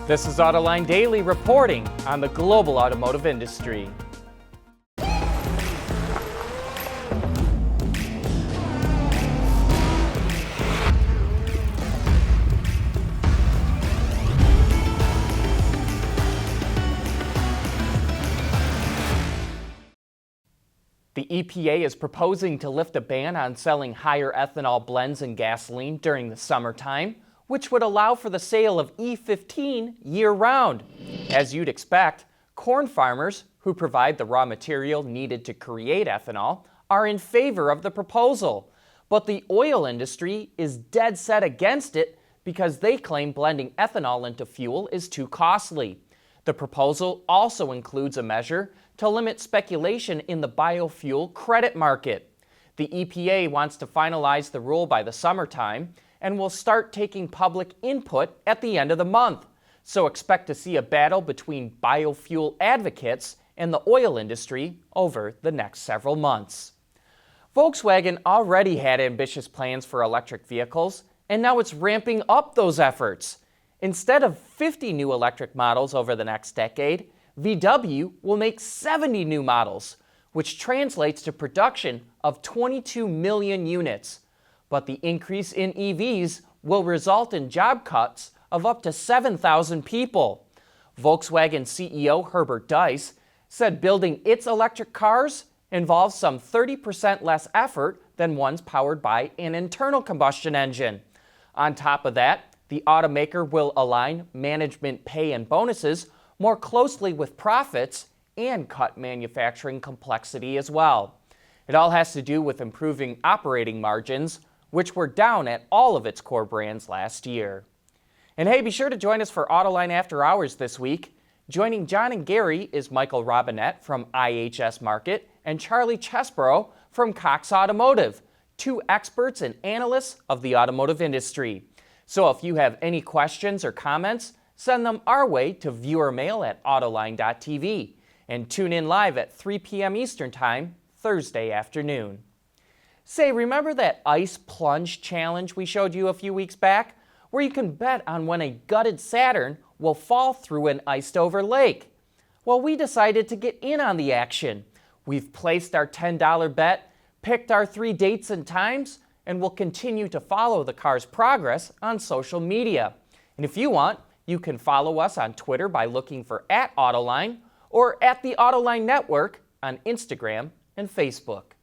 This is Autoline Daily reporting on the global automotive industry. The EPA is proposing to lift a ban on selling higher ethanol blends in gasoline during the summertime, which would allow for the sale of E15 year-round. As you'd expect, corn farmers, who provide the raw material needed to create ethanol, are in favor of the proposal. But the oil industry is dead set against it because they claim blending ethanol into fuel is too costly. The proposal also includes a measure to limit speculation in the biofuel credit market. The EPA wants to finalize the rule by the summertime and will start taking public input at the end of the month. So expect to see a battle between biofuel advocates and the oil industry over the next several months. Volkswagen already had ambitious plans for electric vehicles, and now it's ramping up those efforts. Instead of 50 new electric models over the next decade, VW will make 70 new models, which translates to production of 22 million units. But the increase in EVs will result in job cuts of up to 7,000 people. Volkswagen CEO Herbert Diess said building its electric cars involves some 30% less effort than ones powered by an internal combustion engine. On top of that, the automaker will align management pay and bonuses more closely with profits and cut manufacturing complexity as well. It all has to do with improving operating margins, which were down at all of its core brands last year. And hey, be sure to join us for Autoline After Hours this week. Joining John and Gary is Michael Robinette from IHS Markit and Charlie Chesborough from Cox Automotive, two experts and analysts of the automotive industry. So if you have any questions or comments, send them our way to viewermail@autoline.tv and tune in live at 3 p.m. Eastern Time, Thursday afternoon. Say, remember that ice plunge challenge we showed you a few weeks back, where you can bet on when a gutted Saturn will fall through an iced-over lake? Well, we decided to get in on the action. We've placed our $10 bet, picked our 3 dates and times, and will continue to follow the car's progress on social media. And if you want, you can follow us on Twitter by looking for @Autoline or @the Autoline Network on Instagram and Facebook.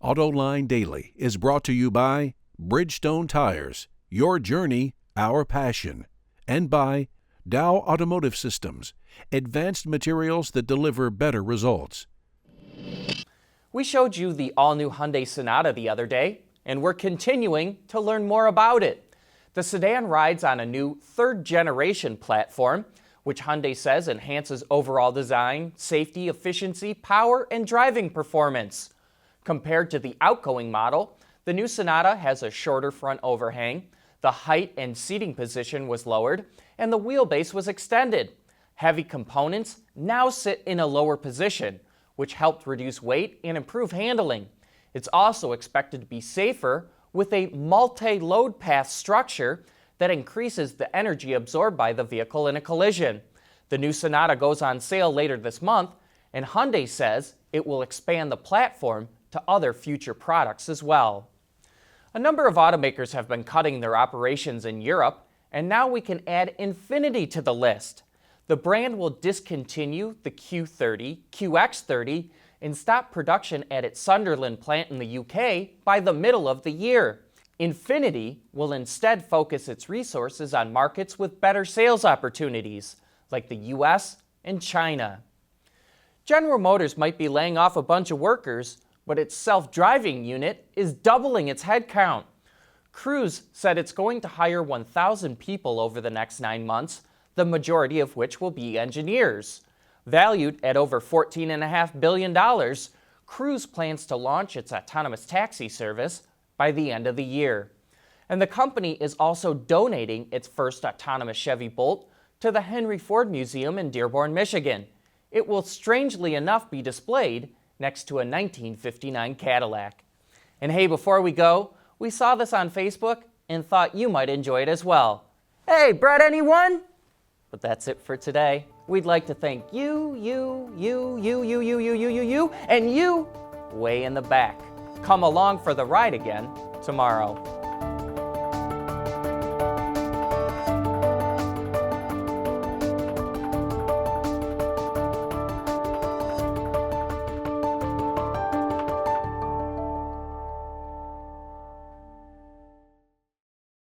Autoline Daily is brought to you by Bridgestone Tires, your journey, our passion, and by Dow Automotive Systems, advanced materials that deliver better results. We showed you the all-new Hyundai Sonata the other day, and we're continuing to learn more about it. The sedan rides on a new third-generation platform, which Hyundai says enhances overall design, safety, efficiency, power, and driving performance. Compared to the outgoing model, the new Sonata has a shorter front overhang, the height and seating position was lowered, and the wheelbase was extended. Heavy components now sit in a lower position, which helped reduce weight and improve handling. It's also expected to be safer with a multi-load path structure that increases the energy absorbed by the vehicle in a collision. The new Sonata goes on sale later this month, and Hyundai says it will expand the platform to other future products as well. A number of automakers have been cutting their operations in Europe, and now we can add Infiniti to the list. The brand will discontinue the Q30, QX30, and stop production at its Sunderland plant in the UK by the middle of the year. Infiniti will instead focus its resources on markets with better sales opportunities, like the US and China. General Motors might be laying off a bunch of workers, but its self-driving unit is doubling its headcount. Cruise said it's going to hire 1,000 people over the next 9 months, the majority of which will be engineers. Valued at over $14.5 billion, Cruise plans to launch its autonomous taxi service by the end of the year. And the company is also donating its first autonomous Chevy Bolt to the Henry Ford Museum in Dearborn, Michigan. It will strangely enough be displayed next to a 1959 Cadillac. And hey, before we go, we saw this on Facebook and thought you might enjoy it as well. Hey, bread anyone? But that's it for today. We'd like to thank you, and you way in the back. Come along for the ride again tomorrow.